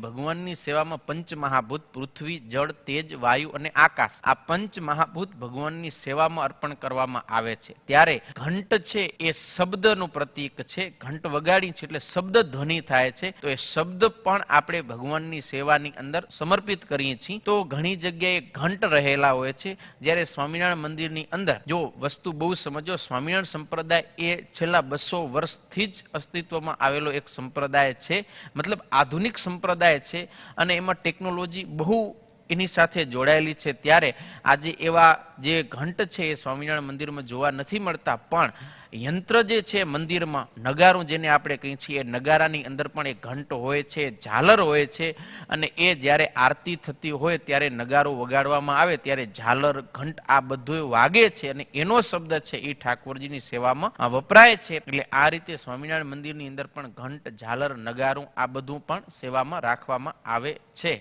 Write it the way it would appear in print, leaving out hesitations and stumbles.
ભગવાનની સેવામાં પંચ મહાભૂત પૃથ્વી, જળ, તેજ, વાયુ અને આકાશ, આ પંચ મહાભૂત ભગવાનની સેવામાં અર્પણ કરવામાં આવે છે. ત્યારે ઘંટ છે એ શબ્દનું પ્રતીક છે. ઘંટ વગાડી છે એટલે શબ્દ ધ્વનિ થાય છે. તો એ શબ્દ પણ આપણે ભગવાનની સેવાની અંદર સમર્પિત કરીએ છીએ. તો ઘણી જગ્યાએ ઘંટ રહેલા હોય છે. જ્યારે સ્વામિનારાયણ મંદિરની અંદર જો વસ્તુ બહુ સમજો, સ્વામિનારાયણ સંપ્રદાય એ છેલ્લા 200 વર્ષથી જ અસ્તિત્વમાં આવેલો એક સંપ્રદાય છે. મતલબ આધુનિક સંપ્રદાય છે અને એમાં ટેકનોલોજી બહુ એની સાથે જોડાયેલી છે. ત્યારે આજે એવા જે ઘંટ છે એ સ્વામિનારાયણ મંદિરમાં જોવા નથી મળતા, પણ યંત્ર જે છે મંદિરમાં, નગારું જેને આપણે કહીએ છીએ, એ નગારાની અંદર પણ એક ઘંટ હોય છે, ઝાલર હોય છે. અને એ જ્યારે આરતી થતી હોય ત્યારે નગારો વગાડવામાં આવે ત્યારે ઝાલર, ઘંટ આ બધું વાગે છે અને એનો શબ્દ છે એ ઠાકોરજીની સેવામાં વપરાય છે. એટલે આ રીતે સ્વામિનારાયણ મંદિરની અંદર પણ ઘંટ, ઝાલર, નગારું આ બધું પણ સેવામાં રાખવામાં આવે છે.